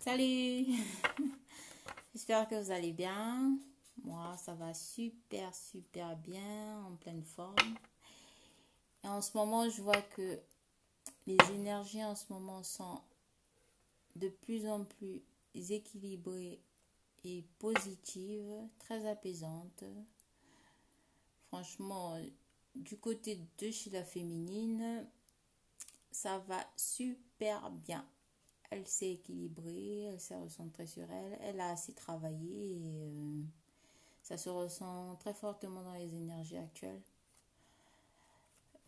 Salut. J'espère que vous allez bien. Moi, ça va super bien, en pleine forme. Et en ce moment, je vois que les énergies en ce moment sont de plus en plus équilibrées et positives, très apaisantes. Franchement, du côté de chez la féminine, ça va super bien. Elle s'est équilibrée, elle s'est recentrée sur elle, elle a assez travaillé et ça se ressent très fortement dans les énergies actuelles.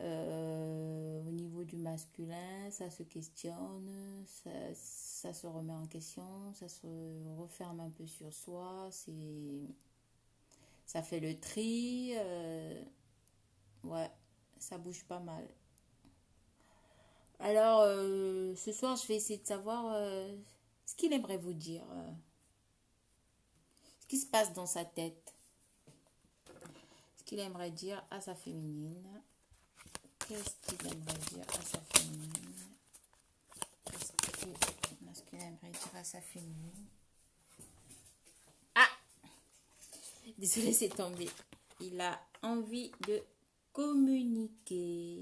Au niveau du masculin, ça se questionne, ça se remet en question, ça se referme un peu sur soi, ça fait le tri, ouais, ça bouge pas mal. Alors, ce soir, je vais essayer de savoir ce qu'il aimerait vous dire, ce qui se passe dans sa tête, ce qu'il aimerait dire à sa féminine. Qu'est-ce qu'il aimerait dire à sa féminine? Qu'est-ce qu'il aimerait dire à sa féminine? Ah! Désolée, c'est tombé. Il a envie de communiquer.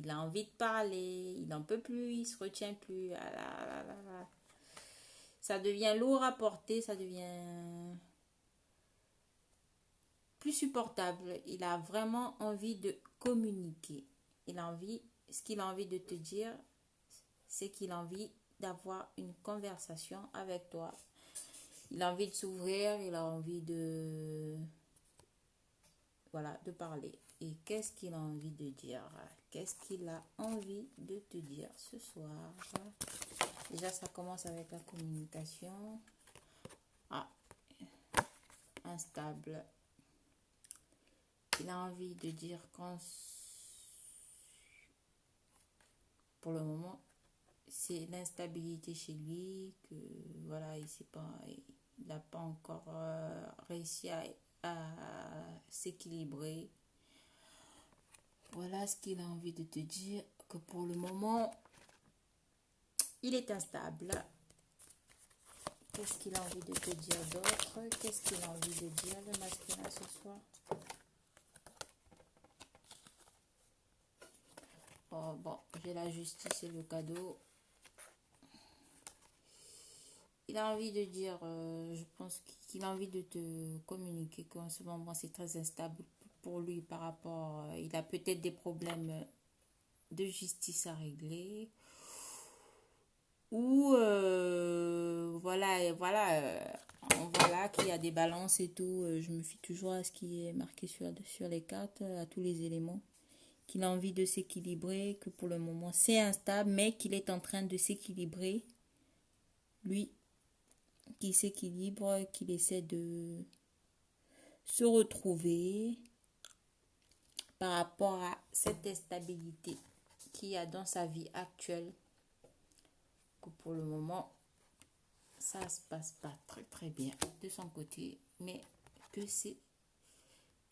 Il a envie de parler. Il n'en peut plus. Il se retient plus. Ah là là là là. Ça devient lourd à porter. Ça devient plus supportable. Il a vraiment envie de communiquer. Ce qu'il a envie de te dire, c'est qu'il a envie d'avoir une conversation avec toi. Il a envie de s'ouvrir, il a envie de parler. Et qu'est-ce qu'il a envie de dire? Qu'est-ce qu'il a envie de te dire ce soir? Déjà, ça commence avec la communication. Ah, instable. Il a envie de dire pour le moment, c'est l'instabilité chez lui, que voilà, il n'a pas encore réussi à s'équilibrer. Voilà ce qu'il a envie de te dire, que pour le moment, il est instable. Qu'est-ce qu'il a envie de te dire d'autre? Qu'est-ce qu'il a envie de dire, le masculin, ce soir? Oh, bon, j'ai la justice et le cadeau. Il a envie de dire, je pense qu'il a envie de te communiquer qu'en ce moment, c'est très instable pour lui par rapport... il a peut-être des problèmes de justice à régler. Ou voilà qu'il y a des balances et tout. Je me fie toujours à ce qui est marqué sur les cartes, à tous les éléments. Qu'il a envie de s'équilibrer, que pour le moment c'est instable, mais qu'il est en train de s'équilibrer. Lui, qui s'équilibre, qu'il essaie de se retrouver par rapport à cette instabilité qu'il y a dans sa vie actuelle. Que pour le moment, ça se passe pas très bien de son côté, mais que c'est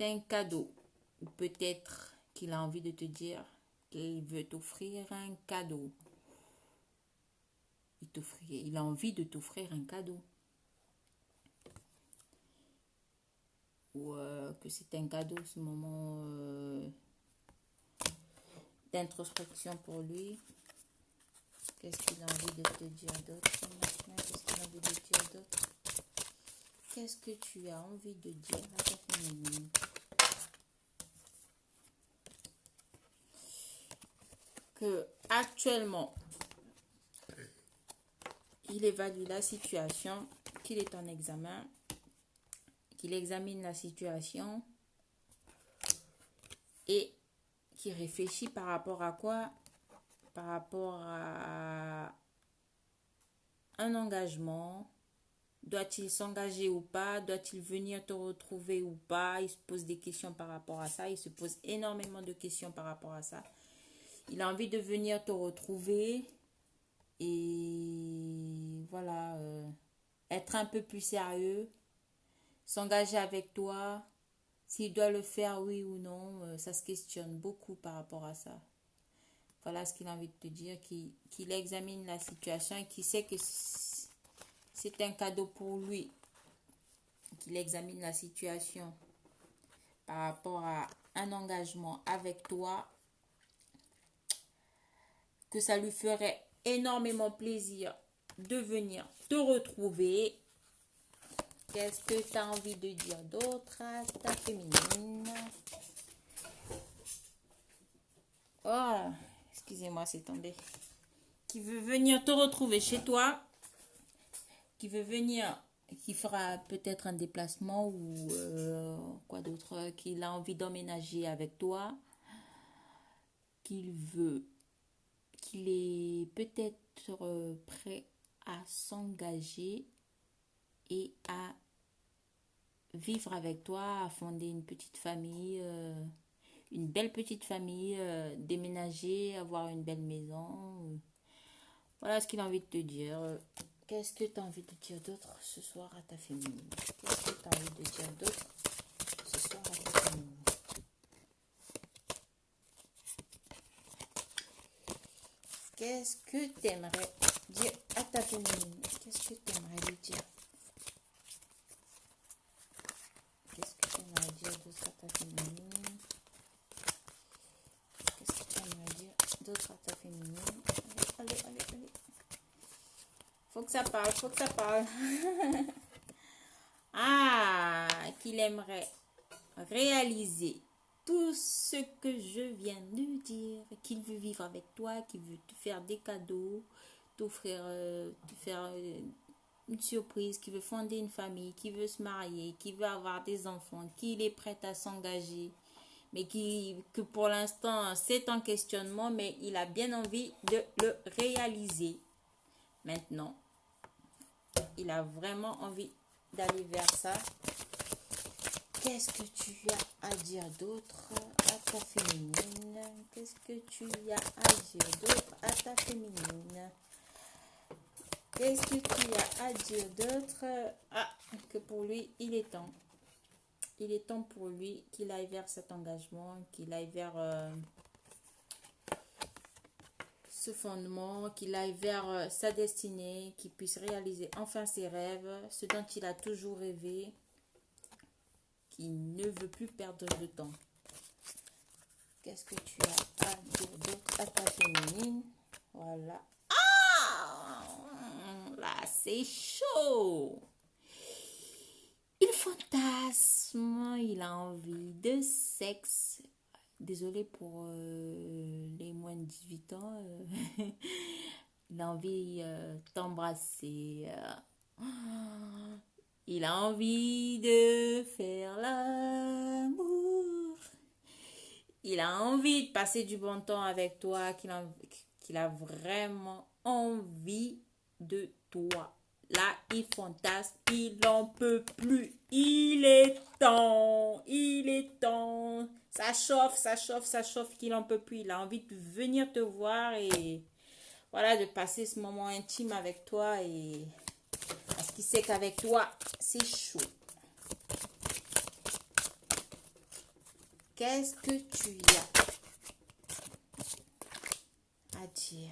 un cadeau. Ou peut-être qu'il a envie de te dire qu'il veut t'offrir un cadeau. Il a envie de t'offrir un cadeau. Ou que c'est un cadeau, ce moment d'introspection pour lui. Qu'est-ce qu'il a envie de te dire d'autre? Qu'est-ce qu'il a envie de dire d'autre? Qu'est-ce que tu as envie de dire à ta féminine? Que actuellement, il évalue la situation, qu'il est en examen, qu'il examine la situation et qu'il réfléchit par rapport à quoi? Par rapport à un engagement. Doit-il s'engager ou pas? Doit-il venir te retrouver ou pas? Il se pose des questions par rapport à ça. Il se pose énormément de questions par rapport à ça. Il a envie de venir te retrouver et voilà, être un peu plus sérieux, s'engager avec toi. S'il doit le faire, oui ou non, ça se questionne beaucoup par rapport à ça. Voilà ce qu'il a envie de te dire, qu'il examine la situation et qu'il sait que C'est un cadeau pour lui qu'il examine la situation par rapport à un engagement avec toi, que ça lui ferait énormément plaisir de venir te retrouver. Qu'est-ce que tu as envie de dire d'autre à ta féminine? Oh, excusez-moi, c'est tombé. Qui veut venir te retrouver chez toi, qui veut venir, qui fera peut-être un déplacement ou quoi d'autre, qu'il a envie d'emménager avec toi, qu'il veut, qu'il est peut-être prêt à s'engager et à vivre avec toi, à fonder une petite famille, une belle petite famille, déménager, avoir une belle maison. Voilà ce qu'il a envie de te dire. Qu'est-ce que tu as envie de dire d'autre ce soir à ta famille? Qu'est-ce que tu as envie de dire d'autre ce soir à ta famille? Qu'est-ce que tu aimerais dire à ta féminine? Qu'est-ce que tu aimerais lui dire? Qu'est-ce que tu aimerais dire d'autre à ta féminine? Qu'est-ce que tu aimerais dire d'autre à ta féminine? Allez, allez, allez. Faut que ça parle, faut que ça parle. Ah, qu'il aimerait réaliser tout ce que je viens de dire, qu'il veut vivre avec toi, qu'il veut te faire des cadeaux, t'offrir, te faire une surprise, qu'il veut fonder une famille, qu'il veut se marier, qu'il veut avoir des enfants, qu'il est prêt à s'engager, mais que pour l'instant c'est en questionnement, mais il a bien envie de le réaliser. Maintenant, il a vraiment envie d'aller vers ça. Qu'est-ce que tu as à dire d'autre à ta féminine? Qu'est-ce que tu as à dire d'autre à ta féminine? Qu'est-ce que tu as à dire d'autre? Ah, que pour lui, il est temps. Il est temps pour lui qu'il aille vers cet engagement, qu'il aille vers ce fondement, qu'il aille vers sa destinée, qu'il puisse réaliser enfin ses rêves, ce dont il a toujours rêvé, qu'il ne veut plus perdre de temps. Qu'est-ce que tu as à dire d'autre à ta féminine? Voilà. Ah! Là, c'est chaud. Il fantasme, il a envie de sexe. Désolée pour les moins de 18 ans. Il a envie de t'embrasser. Il a envie de faire l'amour. Il a envie de passer du bon temps avec toi, qu'il a vraiment envie de toi. Là, il fantasme, il n'en peut plus. Il est temps, il est temps. Ça chauffe, ça chauffe, ça chauffe, qu'il n'en peut plus. Il a envie de venir te voir et voilà, de passer ce moment intime avec toi. Et parce qu'il sait qu'avec toi, c'est chaud. Qu'est-ce que tu as à dire?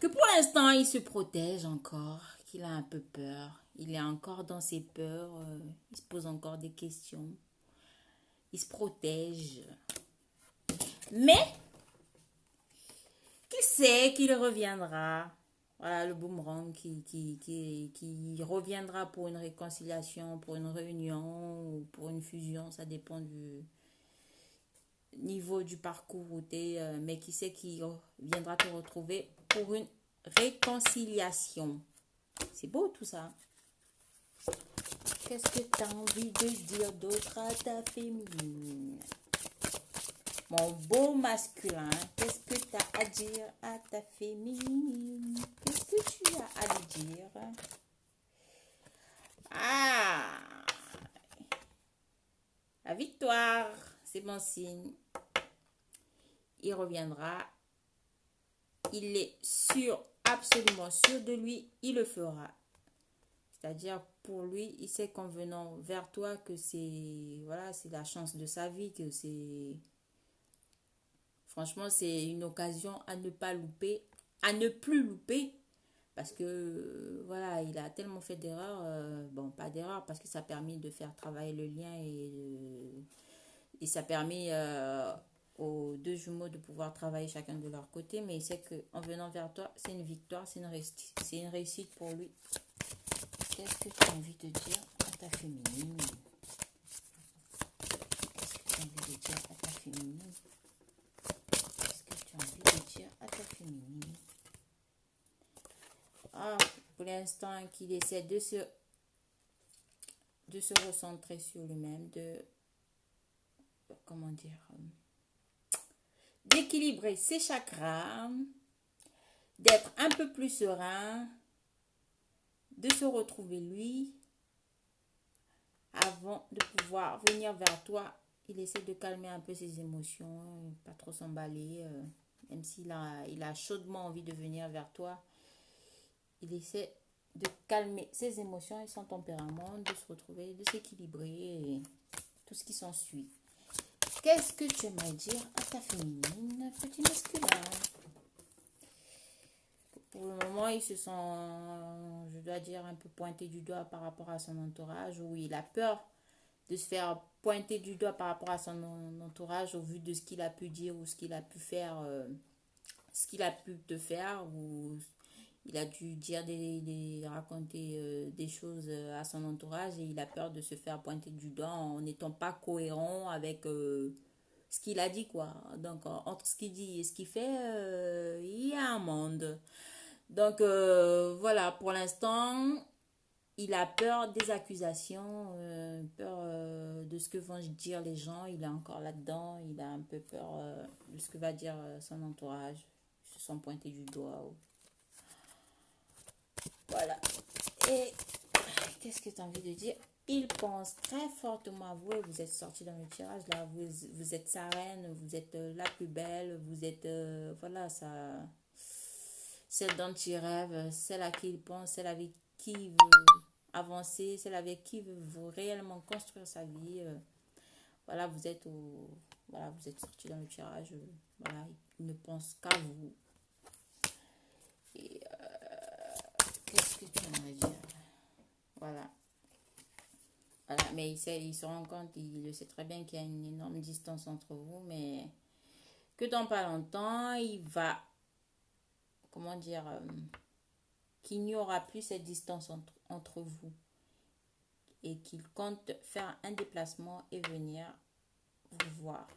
Que pour l'instant, il se protège encore, qu'il a un peu peur. Il est encore dans ses peurs, il se pose encore des questions. Il se protège. Mais, qu'il sait qu'il reviendra. Voilà le boomerang qui reviendra pour une réconciliation, pour une réunion ou pour une fusion. Ça dépend du niveau du parcours où tu es, mais qui sait qu'il viendra te retrouver pour une réconciliation. C'est beau tout ça. Qu'est-ce que tu as envie de dire d'autre à ta féminine? Mon beau masculin, qu'est-ce que tu as à dire à ta féminine? Qu'est-ce que tu as à lui dire? Ah! La victoire, c'est bon signe. Il reviendra. Il est sûr, absolument sûr de lui, il le fera. C'est-à-dire, pour lui, il sait qu'en venant vers toi, que c'est voilà, c'est la chance de sa vie, que c'est... Franchement, c'est une occasion à ne pas louper, à ne plus louper, Parce que, voilà, il a tellement fait d'erreurs. Bon, pas d'erreurs, parce que ça a permis de faire travailler le lien et ça a permis aux deux jumeaux de pouvoir travailler chacun de leur côté. Mais il sait qu'en venant vers toi, c'est une victoire, c'est une réussite pour lui. Qu'est-ce que tu as envie de dire à ta féminine? Qu'est-ce que tu as envie de dire à ta féminine? Qu'est-ce que tu as envie de dire à ta féminine? Ah, pour l'instant, qu'il essaie de se recentrer sur lui-même, comment dire, d'équilibrer ses chakras, d'être un peu plus serein, de se retrouver lui, avant de pouvoir venir vers toi. Il essaie de calmer un peu ses émotions, pas trop s'emballer, même s'il a chaudement envie de venir vers toi. Il essaie de calmer ses émotions et son tempérament, de se retrouver, de s'équilibrer et tout ce qui s'ensuit. Qu'est-ce que tu aimerais dire à ta féminine, petit masculin? Pour le moment, il se sent, je dois dire, un peu pointé du doigt par rapport à son entourage, où il a peur de se faire pointer du doigt par rapport à son entourage au vu de ce qu'il a pu dire ou ce qu'il a pu faire, ce qu'il a pu te faire, ou il a dû dire raconter des choses à son entourage et il a peur de se faire pointer du doigt en n'étant pas cohérent avec ce qu'il a dit, quoi. Donc, entre ce qu'il dit et ce qu'il fait, il y a un monde. Donc, voilà, pour l'instant, il a peur des accusations, peur de ce que vont dire les gens. Il est encore là-dedans. Il a un peu peur de ce que va dire son entourage. Ils se sont pointés du doigt. Voilà. Et qu'est-ce que tu as envie de dire? Il pense très fortement à vous et vous êtes sorti dans le tirage. Là, vous êtes sa reine, vous êtes la plus belle, vous êtes, voilà, ça, celle dont il rêve, celle à qui il pense, celle avec qui il veut avancer, celle avec qui il veut réellement construire sa vie. Voilà, voilà, vous êtes sorti dans le tirage. Voilà, il ne pense qu'à vous. Et qu'est-ce que tu aimerais dire? Voilà. Voilà, mais il se rend compte, il le sait très bien qu'il y a une énorme distance entre vous, mais que dans pas longtemps, il va, comment dire, qu'il n'y aura plus cette distance entre vous et qu'il compte faire un déplacement et venir vous voir.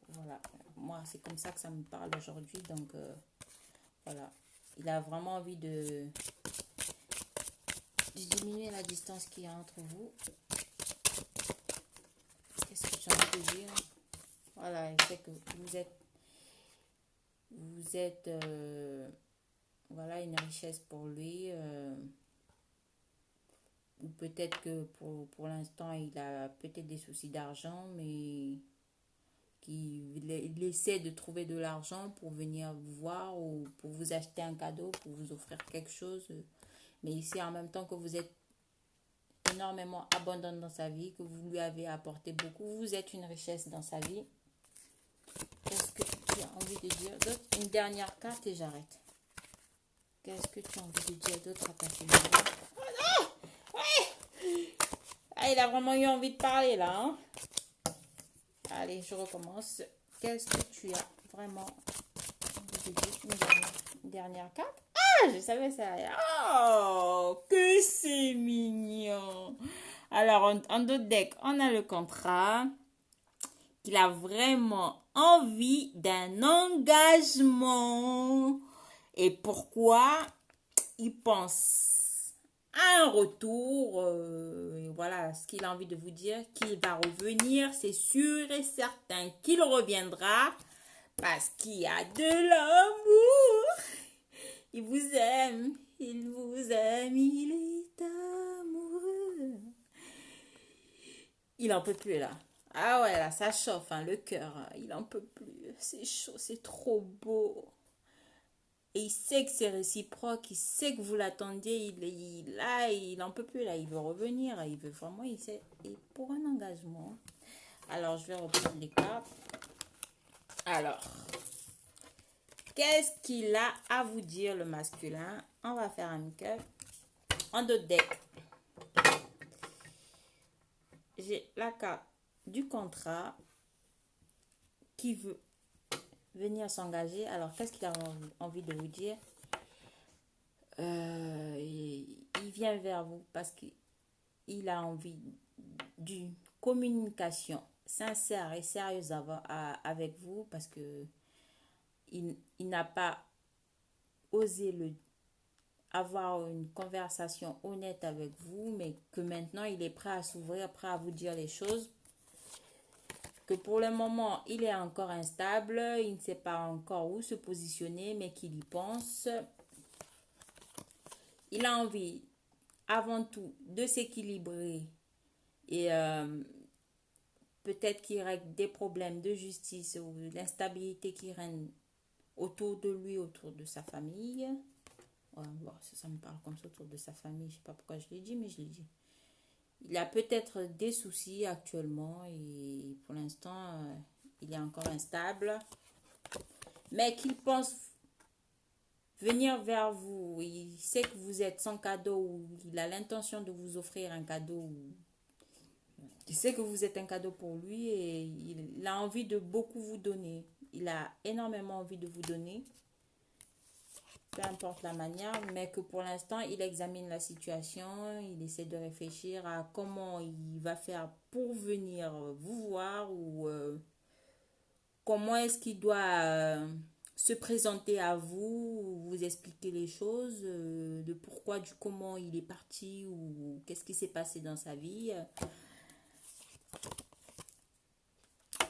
Voilà, moi c'est comme ça que ça me parle aujourd'hui, donc voilà, il a vraiment envie de diminuer la distance qu'il y a entre vous. Qu'est-ce que j'ai envie de dire? Voilà, il sait que vous êtes voilà, une richesse pour lui. Ou peut-être que pour l'instant, il a peut-être des soucis d'argent, mais qu'il essaie de trouver de l'argent pour venir vous voir ou pour vous acheter un cadeau, pour vous offrir quelque chose. Mais ici, en même temps que vous êtes énormément abondante dans sa vie, que vous lui avez apporté beaucoup, vous êtes une richesse dans sa vie. Qu'est-ce que tu as envie de dire d'autre? Une dernière carte et j'arrête. Qu'est-ce que tu as envie de dire d'autre à ta famille? Oh non! Ouais! Ah, il a vraiment eu envie de parler là, hein? Allez, je recommence. Qu'est-ce que tu as vraiment envie de dire? Une dernière carte? Ah, je savais ça. Oh, que c'est mignon! Alors, en d'autres decks, on a le contrat. Il a vraiment envie d'un engagement. Et pourquoi? Il pense à un retour. Voilà ce qu'il a envie de vous dire. Qu'il va revenir. C'est sûr et certain qu'il reviendra. Parce qu'il y a de l'amour. Il vous aime. Il vous aime. Il est amoureux. Il en peut plus là. Ah ouais, là, ça chauffe, hein, le cœur. Il en peut plus. C'est chaud, c'est trop beau. Et il sait que c'est réciproque. Il sait que vous l'attendiez. Il en peut plus là. Il veut revenir. Il veut vraiment. Il sait. Et pour un engagement. Alors, je vais reprendre les cartes. Alors, Qu'est-ce qu'il a à vous dire, le masculin? On va faire un make-up. En deux decks, j'ai la carte du contrat qui veut venir s'engager. Alors, qu'est-ce qu'il a envie de vous dire? Il vient vers vous parce qu'il a envie d'une communication sincère et sérieuse avec vous, parce que il n'a pas osé avoir une conversation honnête avec vous, mais que maintenant il est prêt à s'ouvrir, prêt à vous dire les choses. Que pour le moment, il est encore instable, il ne sait pas encore où se positionner, mais qu'il y pense. Il a envie, avant tout, de s'équilibrer et peut-être qu'il règle des problèmes de justice ou l'instabilité qui règne autour de lui, autour de sa famille. Ouais, bon, ça me parle comme ça, autour de sa famille. Je ne sais pas pourquoi je l'ai dit, mais je l'ai dit. Il a peut-être des soucis actuellement et pour l'instant, il est encore instable. Mais qu'il pense venir vers vous. Il sait que vous êtes son cadeau, ou il a l'intention de vous offrir un cadeau. Il sait que vous êtes un cadeau pour lui et il a envie de beaucoup vous donner. Il a énormément envie de vous donner, peu importe la manière, mais que pour l'instant, il examine la situation, il essaie de réfléchir à comment il va faire pour venir vous voir, ou comment est-ce qu'il doit se présenter à vous, vous expliquer les choses, de pourquoi, du comment il est parti, ou qu'est-ce qui s'est passé dans sa vie.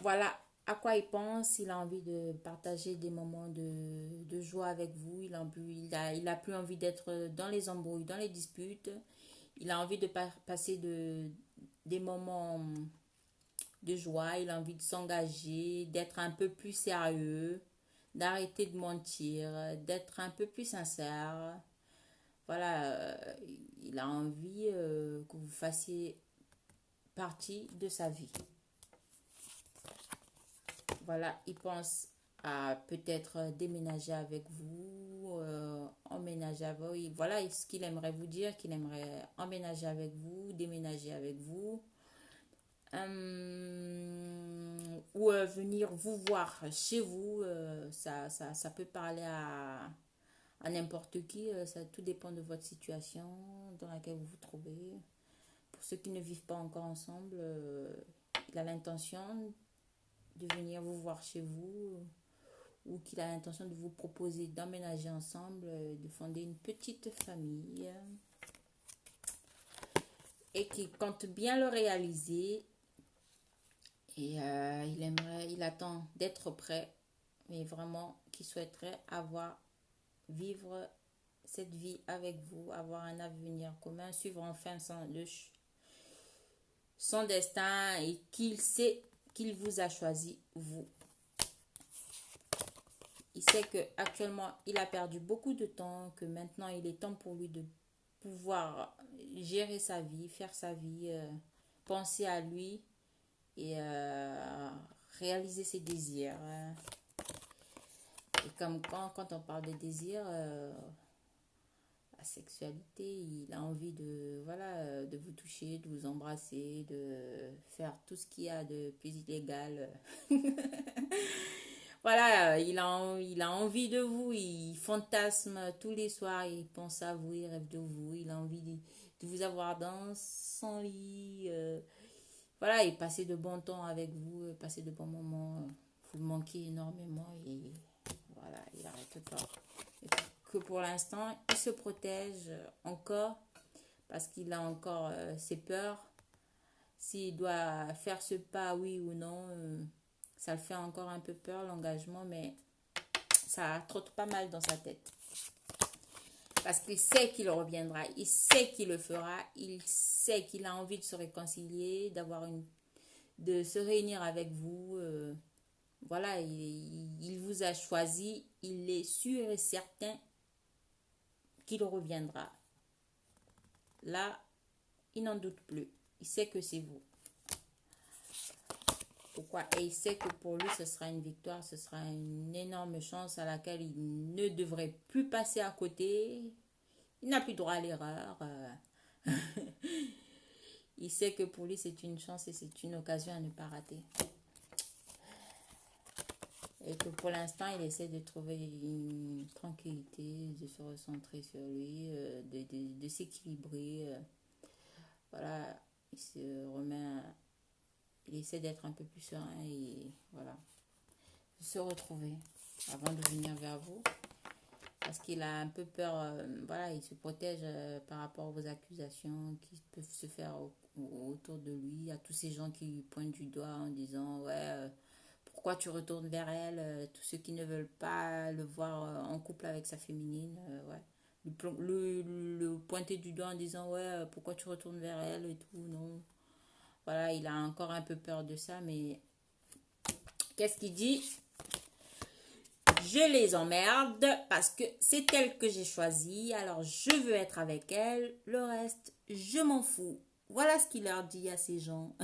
Voilà à quoi il pense. Il a envie de partager des moments de joie avec vous. Il a plus envie d'être dans les embrouilles, dans les disputes. Il a envie de passer des moments de joie. Il a envie de s'engager, d'être un peu plus sérieux, d'arrêter de mentir, d'être un peu plus sincère. Voilà, il a envie que vous fassiez partie de sa vie. Voilà, il pense à peut-être déménager avec vous, emménager avec vous. Voilà ce qu'il aimerait vous dire, qu'il aimerait emménager avec vous, déménager avec vous. Ou venir vous voir chez vous. Ça peut parler à n'importe qui. Ça, tout dépend de votre situation dans laquelle vous vous trouvez. Pour ceux qui ne vivent pas encore ensemble, il a l'intention de venir vous voir chez vous, ou qu'il a l'intention de vous proposer d'emménager ensemble, de fonder une petite famille, et qu'il compte bien le réaliser. Et il attend d'être prêt, mais vraiment qu'il souhaiterait vivre cette vie avec vous, avoir un avenir commun, suivre enfin son destin, et qu'il sait qu'il vous a choisi, vous. Il sait que actuellement il a perdu beaucoup de temps, que maintenant il est temps pour lui de pouvoir gérer sa vie, faire sa vie, penser à lui et réaliser ses désirs. Et comme quand on parle de désirs, la sexualité, il a envie de vous toucher, de vous embrasser, de faire tout ce qu'il y a de plus illégal. Voilà, il a envie de vous, il fantasme tous les soirs, il pense à vous, il rêve de vous, il a envie de vous avoir dans son lit. Voilà, et passer de bons temps avec vous, passer de bons moments. Vous le manquez énormément et voilà, il arrête pas. Et que pour l'instant, il se protège encore parce qu'il a encore ses peurs. S'il doit faire ce pas, oui ou non, ça le fait encore un peu peur, l'engagement, mais ça trotte pas mal dans sa tête. Parce qu'il sait qu'il reviendra, il sait qu'il le fera, il sait qu'il a envie de se réconcilier, de se réunir avec vous. Voilà, il vous a choisi, il est sûr et certain qu'il reviendra. Là, il n'en doute plus. Il sait que c'est vous. Pourquoi? Et il sait que pour lui, ce sera une victoire, ce sera une énorme chance à laquelle il ne devrait plus passer à côté. Il n'a plus droit à l'erreur. Il sait que pour lui, c'est une chance et c'est une occasion à ne pas rater. Et que pour l'instant, il essaie de trouver une tranquillité, de se recentrer sur lui, de s'équilibrer. Voilà, il se remet, il essaie d'être un peu plus serein et voilà, de se retrouver avant de venir vers vous. Parce qu'il a un peu peur, voilà, il se protège par rapport aux accusations qui peuvent se faire autour de lui, à tous ces gens qui pointent du doigt en disant, ouais, pourquoi tu retournes vers elle, tous ceux qui ne veulent pas le voir en couple avec sa féminine, ouais. Le pointer du doigt en disant, ouais, pourquoi tu retournes vers elle et tout, non. Voilà, il a encore un peu peur de ça, mais qu'est-ce qu'il dit? Je les emmerde parce que c'est elle que j'ai choisie, alors je veux être avec elle, le reste, je m'en fous. Voilà ce qu'il leur dit à ces gens.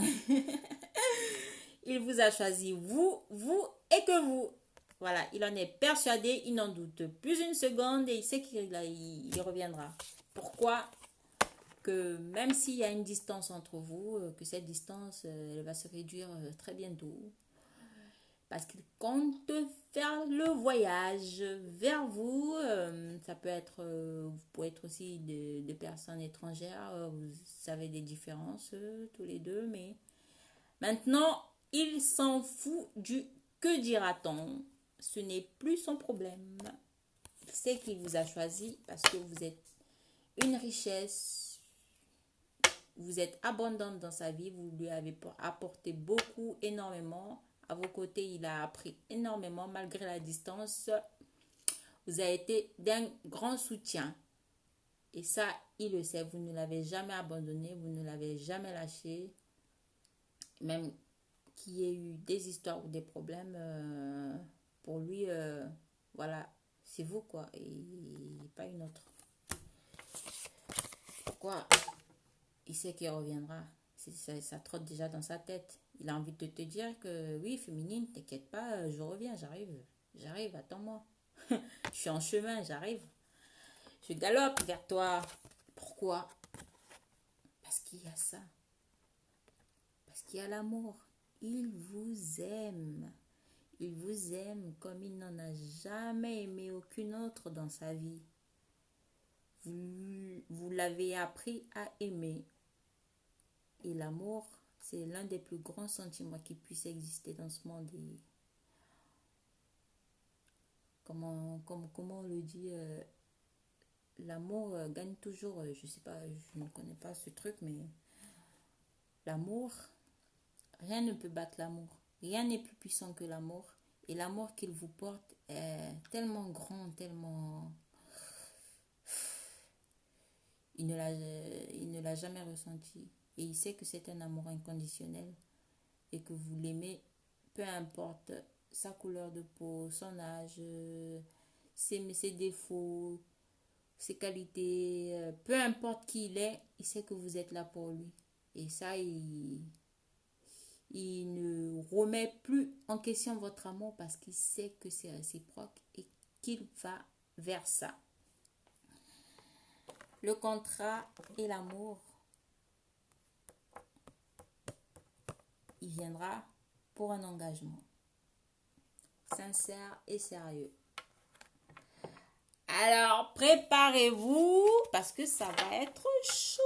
Il vous a choisi, vous et que vous. Voilà, il en est persuadé, il n'en doute plus une seconde et il sait qu'il reviendra. Pourquoi? Que même s'il y a une distance entre vous, que cette distance, elle va se réduire très bientôt. Parce qu'il compte faire le voyage vers vous. Ça peut être, vous pouvez être aussi des personnes étrangères. Vous savez des différences tous les deux, mais maintenant, il s'en fout du que dira-t-on. Ce n'est plus son problème. Il sait qu'il vous a choisi parce que vous êtes une richesse. Vous êtes abondante dans sa vie. Vous lui avez apporté beaucoup, énormément. À vos côtés, il a appris énormément malgré la distance. Vous avez été d'un grand soutien. Et ça, il le sait. Vous ne l'avez jamais abandonné. Vous ne l'avez jamais lâché. Même qu'il y ait eu des histoires ou des problèmes, pour lui, voilà, c'est vous quoi. Et pas une autre. Pourquoi? Il sait qu'il reviendra. Ça trotte déjà dans sa tête. Il a envie de te dire que oui, féminine, t'inquiète pas, je reviens, j'arrive, attends-moi. Je suis en chemin, j'arrive. Je galope vers toi. Pourquoi? Parce qu'il y a ça. Parce qu'il y a l'amour. Il vous aime. Il vous aime comme il n'en a jamais aimé aucune autre dans sa vie. Vous l'avez appris à aimer. Et l'amour, c'est l'un des plus grands sentiments qui puissent exister dans ce monde. Et comment on le dit, l'amour gagne toujours. Je sais pas, je ne connais pas ce truc, mais l'amour, rien ne peut battre l'amour. Rien n'est plus puissant que l'amour. Et l'amour qu'il vous porte est tellement grand, tellement... Il ne l'a jamais ressenti. Et il sait que c'est un amour inconditionnel. Et que vous l'aimez, peu importe sa couleur de peau, son âge, ses défauts, ses qualités, peu importe qui il est, il sait que vous êtes là pour lui. Et ça, il ne remet plus en question votre amour parce qu'il sait que c'est réciproque et qu'il va vers ça. Le contrat et l'amour, il viendra pour un engagement sincère et sérieux. Alors, préparez-vous parce que ça va être chaud.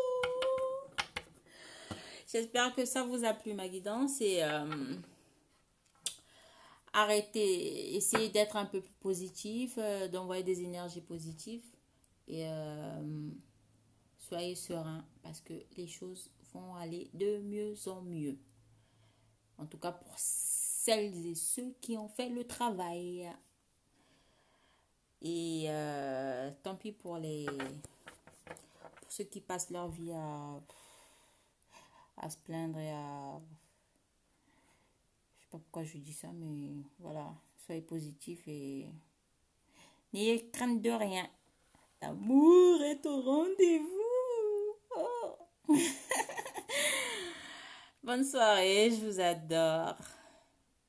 J'espère que ça vous a plu, ma guidance. Et arrêtez, essayez d'être un peu plus positif, d'envoyer des énergies positives. Et soyez serein parce que les choses vont aller de mieux en mieux. En tout cas, pour celles et ceux qui ont fait le travail. Et tant pis pour ceux qui passent leur vie à se plaindre et à... Je sais pas pourquoi je dis ça, mais voilà. Soyez positifs et n'ayez crainte de rien. L'amour est au rendez-vous. Oh. Bonne soirée, je vous adore.